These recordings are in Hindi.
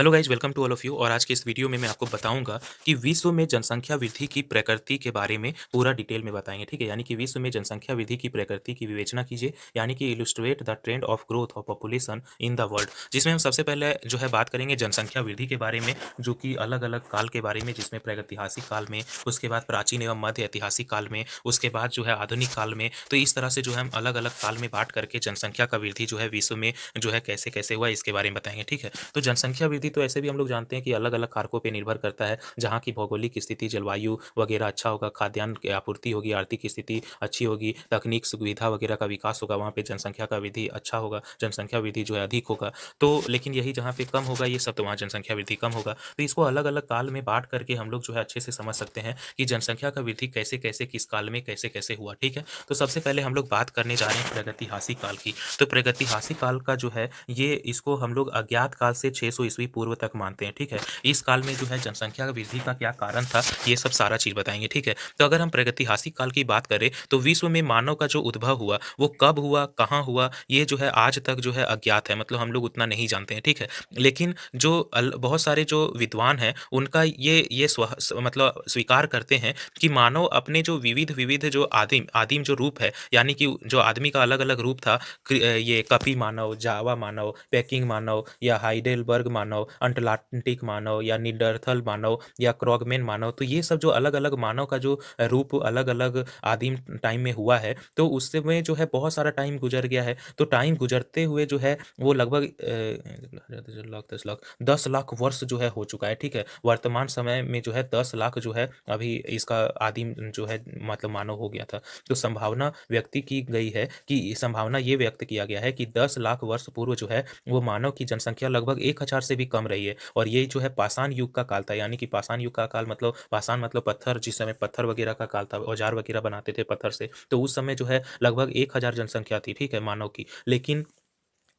Hello guys, welcome to all of you. और आज के इस वीडियो में मैं आपको बताऊंगा कि विश्व में जनसंख्या वृद्धि की प्रकृति के बारे में पूरा डिटेल में बताएंगे। ठीक है, यानी कि विश्व में जनसंख्या वृद्धि की प्रकृति की विवेचना कीजिए, यानी कि illustrate the trend of growth of population in the world. जिसमें हम सबसे पहले जो है बात करेंगे जनसंख्या वृद्धि के बारे में, जो कि अलग अलग काल के बारे में, जिसमें प्रागैतिहासिक काल में, उसके बाद प्राचीन एवं मध्य ऐतिहासिक काल में, उसके बाद जो है आधुनिक काल में। तो इस तरह से जो है हम अलग अलग काल में बांट करके जनसंख्या का वृद्धि जो है विश्व में जो है कैसे कैसे हुआ इसके बारे में बताएंगे। ठीक है, तो जनसंख्या वृद्धि तो ऐसे भी हम लोग जानते हैं कि अलग अलग कारकों पे निर्भर करता है। जहाँ की भौगोलिक स्थिति, जलवायु वगैरह अच्छा होगा, खाद्यान्न की आपूर्ति होगी, आर्थिक स्थिति अच्छी होगी, तकनीक सुविधा वगैरह का विकास होगा, वहाँ पे जनसंख्या का वृद्धि अच्छा होगा, जनसंख्या वृद्धि जो है अधिक होगा। तो लेकिन यही जहाँ पे कम होगा ये सब, तो वहाँ जनसंख्या वृद्धि कम होगा। तो इसको अलग अलग काल में बांट करके हम लोग जो है अच्छे से समझ सकते हैं कि जनसंख्या का वृद्धि कैसे कैसे किस काल में कैसे कैसे हुआ। ठीक है, तो सबसे पहले हम लोग बात करने जा रहे हैं प्रागैतिहासिक काल की। तो प्रागैतिहासिक काल का जो है ये इसको हम लोग अज्ञात काल से 600 ईस्वी पूर्व तक मानते हैं। ठीक है, इस काल में जो है जनसंख्या वृद्धि का क्या कारण था, ये सब सारा चीज बताएंगे। ठीक है, तो अगर हम प्रागैतिहासिक काल की बात करें तो विश्व में मानव का जो उद्भव हुआ वो कब हुआ, कहाँ हुआ, ये जो है आज तक जो है अज्ञात है, मतलब हम लोग उतना नहीं जानते हैं। ठीक है, लेकिन जो बहुत सारे जो विद्वान हैं उनका ये मतलब स्वीकार करते हैं कि मानव अपने जो विविध विविध जो आदिम आदिम जो रूप है, यानी कि जो आदमी का अलग अलग रूप था, ये कपी मानव, जावा मानव, पेकिंग मानव या हाइडेलबर्ग मानव, अटलांटिक मानव या निडरथल मानव या क्रॉगमेन मानव, तो ये सब जो अलग अलग मानव का जो रूप अलग अलग आदिम टाइम में हुआ है, तो उससे में जो है बहुत सारा टाइम गुजर गया है। तो टाइम गुजरते हुए जो है वो लगभग 10 लाख वर्ष जो है हो चुका है। ठीक है, वर्तमान समय में जो है 10 लाख जो है अभी इसका आदिम जो है मतलब मानव हो गया था। तो संभावना व्यक्ति की गई है कि संभावना ये व्यक्त किया गया है कि 10 लाख वर्ष पूर्व जो है वो मानव की जनसंख्या लगभग 1000 से भी कम रही है। और यही जो है पाषाण युग का काल था, यानी कि पाषाण युग का काल मतलब पाषाण मतलब पत्थर, जिस समय पत्थर वगैरह का काल था, औजार वगैरह बनाते थे पत्थर से, तो उस समय जो है लगभग 1000 जनसंख्या थी। ठीक है, मानव की। लेकिन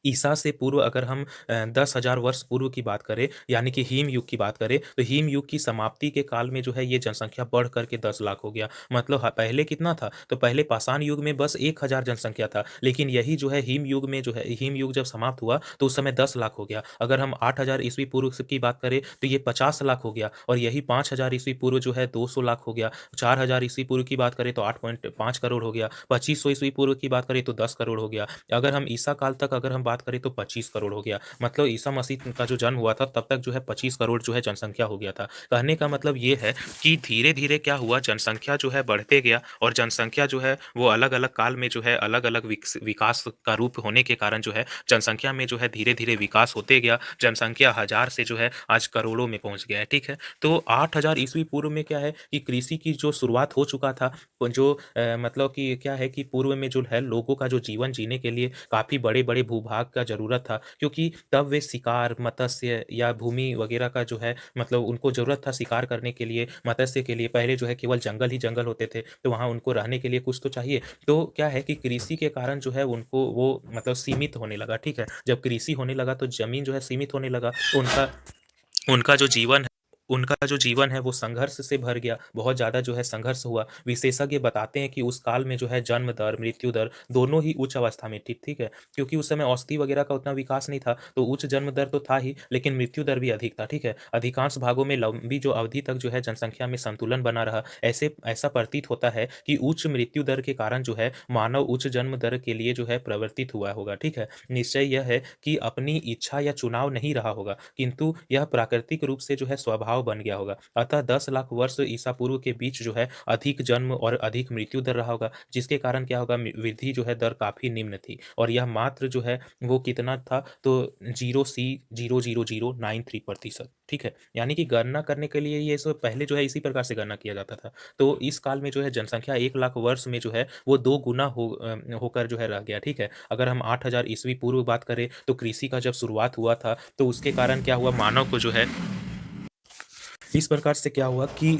ईसा से पूर्व अगर हम 10,000 वर्ष पूर्व की बात करें, यानी कि हिम युग की बात करें, तो हिम युग की समाप्ति के काल में जो है ये जनसंख्या बढ़ करके 10 लाख हो गया। मतलब पहले कितना था, तो पहले पाषाण युग में बस 1000 जनसंख्या था, लेकिन यही जो है हिम युग में जो है हिम युग जब समाप्त हुआ तो उस समय 10 लाख हो गया। अगर हम 8000 ईस्वी पूर्व की बात करें तो ये 50 लाख हो गया, और यही 5000 ईस्वी पूर्व जो है 200 लाख हो गया। 4000 ईस्वी पूर्व की बात करें तो 8.5 करोड़ हो गया। 2500 ईस्वी पूर्व की बात करें तो 10 करोड़ हो गया। अगर हम ईसा काल तक अगर हम बात करें तो 25 करोड़ हो गया। मतलब ईसा मसीह का जो जन्म हुआ था तब तक जो है 25 करोड़ जो है जनसंख्या हो गया था। कहने का मतलब ये है कि धीरे धीरे क्या हुआ, जनसंख्या जो है बढ़ते गया, और जनसंख्या जो है वो अलग अलग काल में जो है अलग अलग विकास का रूप होने के कारण जो है जनसंख्या में जो है धीरे धीरे विकास होते गया। जनसंख्या हजार से जो है आज करोड़ों में पहुंच गया है। ठीक है, तो 8000 ईस्वी पूर्व में क्या है कि कृषि की जो शुरुआत हो चुका था, जो मतलब कि क्या है कि पूर्व में जो है लोगों का जो जीवन जीने के लिए काफ़ी बड़े-बड़े भूभाग का ज़रूरत था, क्योंकि तब वे शिकार, मत्स्य या भूमि वगैरह का जो है मतलब उनको ज़रूरत था शिकार करने के लिए, मत्स्य के लिए। पहले जो है केवल जंगल ही जंगल होते थे, तो वहाँ उनको रहने के लिए कुछ तो चाहिए। तो क्या है कि कृषि के कारण जो है उनको वो मतलब सीमित होने लगा। ठीक है, जब कृषि होने लगा तो ज़मीन जो है सीमित होने लगा, तो उनका उनका जो जीवन है उनका जो जीवन है वो संघर्ष से भर गया, बहुत ज़्यादा जो है संघर्ष हुआ। विशेषज्ञ बताते हैं कि उस काल में जो है जन्म दर, मृत्यु दर दोनों ही उच्च अवस्था में थी। ठीक है, क्योंकि उस समय औषधि वगैरह का उतना विकास नहीं था, तो उच्च जन्म दर तो था ही, लेकिन मृत्यु दर भी अधिक था। ठीक है, अधिकांश भागों में लंबी जो अवधि तक जो है जनसंख्या में संतुलन बना रहा। ऐसा प्रतीत होता है कि उच्च मृत्यु दर के कारण जो है मानव उच्च जन्म दर के लिए जो है प्रवर्तित हुआ होगा। ठीक है, निश्चय यह है कि अपनी इच्छा या चुनाव नहीं रहा होगा, किंतु यह प्राकृतिक रूप से जो है स्वभाव बन गया होगा। अतः 10 लाख वर्ष ईसा पूर्व के बीच जो है अधिक जन्म और अधिक मृत्यु दर रहा होगा, जिसके कारण क्या होगा, वृद्धि जो है दर काफी निम्न थी। और यह मात्र जो है वो कितना था, तो 0.000093%। ठीक है, यानी कि गणना करने के लिए ये सब पहले जो है इसी प्रकार से गणना किया जाता था। तो इस काल में जो है जनसंख्या 1 लाख वर्ष में जो है वो दो गुना होकर जो है रह गया। ठीक है, अगर हम 8000 ईस्वी पूर्व बात करें तो कृषि का जब शुरुआत हुआ था तो उसके कारण क्या हुआ, मानव को जो है इस प्रकार से क्या हुआ कि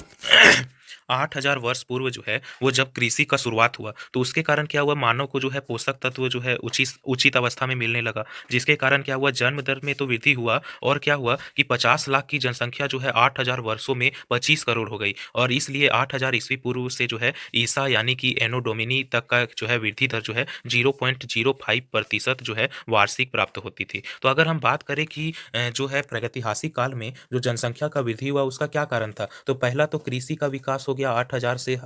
8000 वर्ष पूर्व जो है, वो जब कृषि का शुरुआत हुआ, तो उसके कारण क्या हुआ, मानव को जो है पोषक तत्व जो है उचित उचित अवस्था में मिलने लगा। जिसके कारण क्या हुआ, जन्म दर में तो वृद्धि हुआ और क्या हुआ कि 50 लाख की जनसंख्या जो है 8000 वर्षों में 25 करोड़ हो गई और इसलिए 8000 ईस्वी पूर्व से जो है ईसा यानी कि एनो डोमिनी तक का जो है वृद्धि दर जो है 0.05% जो है वार्षिक प्राप्त होती थी। तो अगर हम बात करें कि जो है प्रागैतिहासिक काल में जो जनसंख्या का वृद्धि हुआ उसका क्या कारण था? तो पहला तो कृषि का विकास हो गया 8000 से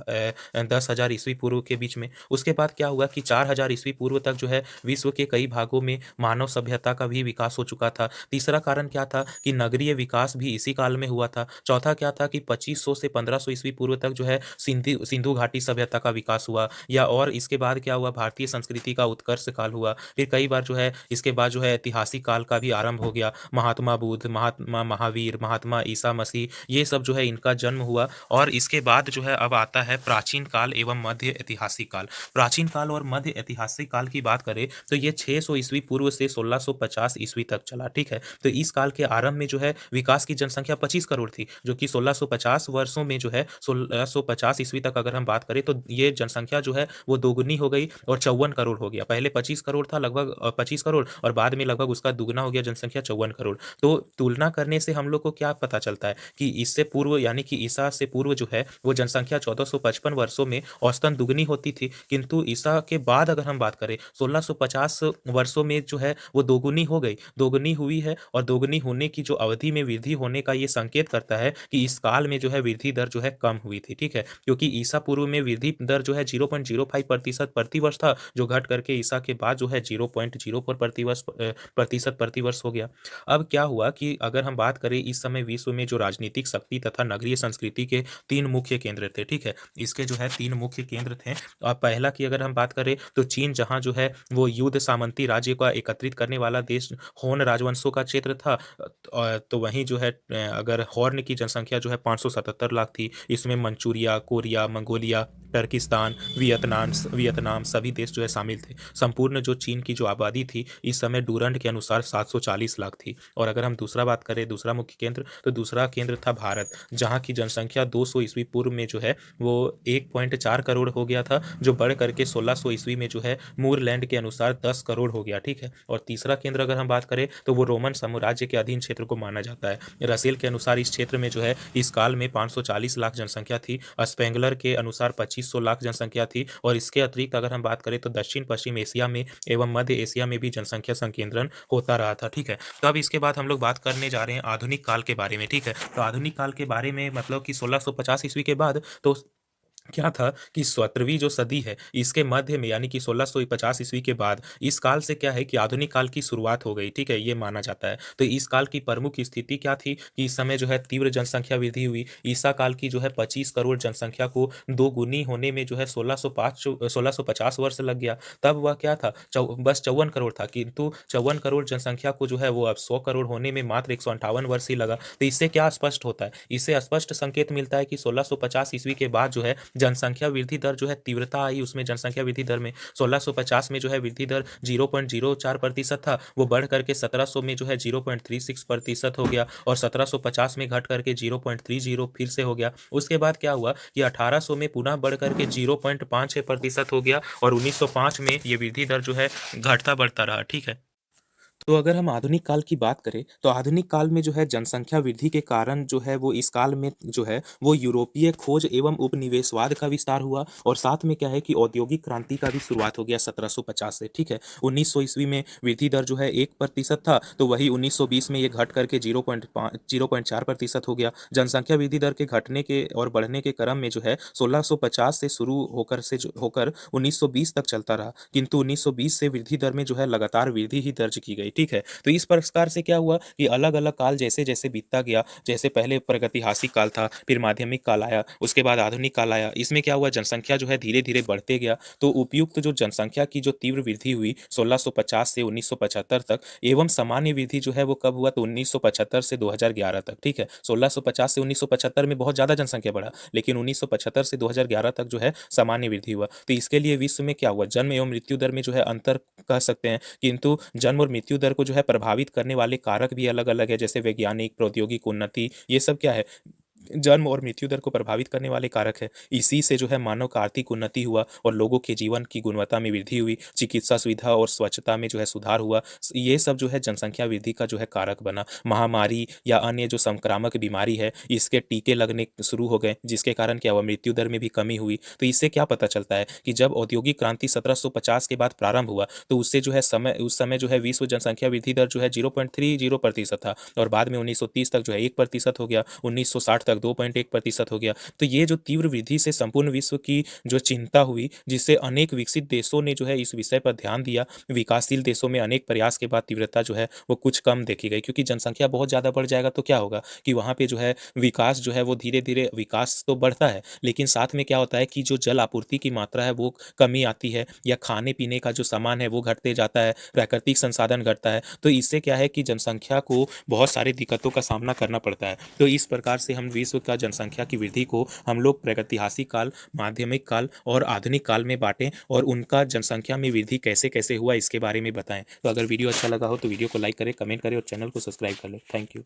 10,000 ईस्वी पूर्व के बीच में। उसके बाद क्या हुआ कि 4000 ईस्वी पूर्व तक जो है विश्व के कई भागों में मानव सभ्यता का भी विकास हो चुका था। तीसरा कारण क्या था कि नगरीय विकास भी इसी काल में हुआ था। चौथा क्या था कि 2500 से 1500 ईस्वी पूर्व तक जो है सिंधु घाटी सभ्यता का विकास हुआ या और इसके बाद क्या हुआ, भारतीय संस्कृति का उत्कर्ष काल हुआ। फिर कई बार जो है इसके बाद जो है ऐतिहासिक काल का भी आरंभ हो गया। महात्मा बुद्ध, महात्मा महावीर, महात्मा ईसा मसीह, ये सब जो है इनका जन्म हुआ और इसके बाद जो है अब आता है प्राचीन काल एवं मध्य ऐतिहासिक काल। प्राचीन काल और मध्य ऐतिहासिक काल की बात करें तो ये 600 ईस्वी पूर्व से 1650 ईस्वी तक चला, ठीक है। तो इस काल के आरंभ में जो है विकास की जनसंख्या 25 करोड़ थी, जो कि 1650 वर्षों में जो है 1650 ईस्वी तक अगर हम बात करें तो ये जनसंख्या जो है वो दोगुनी हो गई और 54 करोड़ हो गया। पहले 25 करोड़ था, लगभग 25 करोड़, और बाद में लगभग उसका दुगना हो गया, जनसंख्या 54 करोड़। तो तुलना करने से हम लोग को क्या पता चलता है कि इससे पूर्व यानी कि ईसा से पूर्व जो है वो जनसंख्या 1455 वर्षों में औसतन दुगनी होती थी, किंतु ईसा के बाद अगर हम बात करें 1650 वर्षों में जो है वो दोगुनी हो गई, दोगुनी हुई है और दोगुनी होने की जो अवधि में वृद्धि होने का ये संकेत करता है कि इस काल में जो है वृद्धि दर जो है कम हुई थी, ठीक है। क्योंकि ईसा पूर्व में वृद्धि दर जो है 0.05% प्रतिवर्ष था, जो घट करके ईसा के बाद जो है 0.04 प्रतिवर्ष हो गया। अब क्या हुआ कि अगर हम बात करें इस समय विश्व में जो राजनीतिक शक्ति तथा नगरीय संस्कृति के 3 मुख्य केंद्र थे, ठीक है। इसके जो है 3 मुख्य केंद्र थे। पहला की अगर हम बात करें तो चीन, जहाँ जो है वो युद्ध सामंती राज्य को एकत्रित करने वाला देश, होन राजवंशों का क्षेत्र था। तो वहीं जो है अगर हॉर्न की जनसंख्या जो है 577 लाख थी। इसमें Manchuria, Korea, Mongolia, Turkistan, Vietnam Vietnam सभी देश जो है शामिल थे। संपूर्ण जो चीन की जो आबादी थी इस समय डूरंड के अनुसार 740 लाख थी। और अगर हम दूसरा बात करें, दूसरा मुख्य केंद्र, तो दूसरा केंद्र था भारत, जहाँ की जनसंख्या 200 ईस्वी पूर्व में जो है वो 1.4 करोड़ हो गया था, जो बढ़ करके 1600 ईस्वी में जो है मूरलैंड के अनुसार 10 करोड़ हो गया, ठीक है। और तीसरा केंद्र अगर हम बात करें तो वो रोमन साम्राज्य के अधीन क्षेत्र को माना जाता है। रसेल के अनुसार इस क्षेत्र में जो है इस काल में 540 लाख जनसंख्या थी। स्पेंगलर के अनुसार 2500 लाख जनसंख्या थी। और इसके अतिरिक्त अगर हम बात करें तो दक्षिण पश्चिम एशिया में एवं मध्य एशिया में भी जनसंख्या संकेंद्रण होता रहा था, ठीक है। तो अब इसके बाद हम लोग बात करने जा रहे हैं आधुनिक काल के बारे में, ठीक है। तो आधुनिक काल के बारे में मतलब कि 1650 ईस्वी के बाद तो क्या था कि 17वीं जो सदी है इसके मध्य में यानी कि 1650 ईस्वी के बाद इस काल से क्या है कि आधुनिक काल की शुरुआत हो गई, ठीक है, ये माना जाता है। तो इस काल की प्रमुख स्थिति क्या थी कि इस समय जो है तीव्र जनसंख्या वृद्धि हुई। ईसा काल की जो है 25 करोड़ जनसंख्या को दो गुनी होने में जो है 1650 वर्ष लग गया। तब वह क्या था, बस 54 करोड़ था, किंतु 54 करोड़ जनसंख्या को जो है वो अब 100 करोड़ होने में मात्र 158 वर्ष ही लगा। तो इससे क्या स्पष्ट होता है, इससे स्पष्ट संकेत मिलता है कि 1650 ईस्वी के बाद जो है जनसंख्या वृद्धि दर जो है तीव्रता आई उसमें। जनसंख्या वृद्धि दर में 1650 में जो है वृद्धि दर 0.04% था, वो बढ़ करके 1700 में जो है 0.36% हो गया और 1750 में घट करके 0.30 फिर से हो गया। उसके बाद क्या हुआ कि 1800 में पुनः बढ़ करके 0.56% हो गया और 1905 में ये वृद्धि दर जो है घटता बढ़ता रहा, ठीक है। तो अगर हम आधुनिक काल की बात करें तो आधुनिक काल में जो है जनसंख्या वृद्धि के कारण जो है वो इस काल में जो है वो यूरोपीय खोज एवं उपनिवेशवाद का विस्तार हुआ और साथ में क्या है कि औद्योगिक क्रांति का भी शुरुआत हो गया 1750 से, ठीक है। 1900 ईस्वी में वृद्धि दर जो है 1% था, तो वही 1920 में ये घट करके 0.4% हो गया। जनसंख्या वृद्धि दर के घटने के और बढ़ने के क्रम में जो है 1650 से शुरू होकर 1920 तक चलता रहा, किंतु 1920 से वृद्धि दर में जो है लगातार वृद्धि ही दर्ज की गई, ठीक है। तो इस प्रकार से क्या हुआ कि अलग अलग काल जैसे जैसे बीतता गया, जैसे पहले प्रागैतिहासिक काल था, फिर माध्यमिक काल आया, उसके बाद आधुनिक काल आया, इसमें क्या हुआ जनसंख्या जो है धीरे धीरे बढ़ते गया। तो उपयुक्त जो जनसंख्या की जो तीव्र वृद्धि हुई 1650 से 1975 तक एवं सामान्य वृद्धि जो है वो कब हुआ, तो 1975 से 2011 तक, ठीक है। 1650 से 1975 में बहुत ज्यादा जनसंख्या बढ़ा, लेकिन 1975 से 2011 तक जो है सामान्य वृद्धि हुआ। तो इसके लिए विश्व में क्या हुआ, जन्म एवं मृत्यु दर में जो है अंतर कह सकते हैं, किंतु जन्म और मृत्यु दर को जो है प्रभावित करने वाले कारक भी अलग अलग है, जैसे वैज्ञानिक प्रौद्योगिक उन्नति, ये सब क्या है जन्म और मृत्यु दर को प्रभावित करने वाले कारक है। इसी से जो है मानव का आर्थिक उन्नति हुआ और लोगों के जीवन की गुणवत्ता में वृद्धि हुई, चिकित्सा सुविधा और स्वच्छता में जो है सुधार हुआ। ये सब जो है जनसंख्या वृद्धि का जो है कारक बना। महामारी या अन्य जो संक्रामक बीमारी है, इसके टीके लगने शुरू हो गए, जिसके कारण क्या हुआ, मृत्यु दर में भी कमी हुई। तो इससे क्या पता चलता है कि जब औद्योगिक क्रांति 1750 के बाद प्रारंभ हुआ, तो उससे जो है उस समय जो है विश्व जनसंख्या वृद्धि दर जो है 0.30% था और बाद में 1930 तक जो है 1% हो गया, 1960 तक 2.1% हो गया। तो ये जो तीव्र वृद्धि से संपूर्ण विश्व की जो चिंता हुई, जिससे अनेक विकसित देशों ने जो है इस विषय पर ध्यान दिया। विकासशील देशों में अनेक प्रयास के बाद तीव्रता जो है वो कुछ कम देखी गई, क्योंकि जनसंख्या बहुत ज़्यादा बढ़ जाएगा तो क्या होगा कि वहाँ पे जो है विकास जो है वो धीरे-धीरे विकास तो बढ़ता है, लेकिन साथ में क्या होता है कि जो जल आपूर्ति की मात्रा है वो कमी आती है या खाने-पीने का जो सामान है वो घटते जाता है, प्राकृतिक संसाधन घटता है। तो इससे क्या है कि जनसंख्या को बहुत सारी दिक्कतों का सामना करना पड़ता है। तो इस प्रकार से हम विश्व का जनसंख्या की वृद्धि को हम लोग प्रागैतिहासिक काल, माध्यमिक काल और आधुनिक काल में बाँटें और उनका जनसंख्या में वृद्धि कैसे-कैसे हुआ इसके बारे में बताएँ। तो अगर वीडियो अच्छा लगा हो तो वीडियो को लाइक करें, कमेंट करें और चैनल को सब्सक्राइब कर लें। Thank you.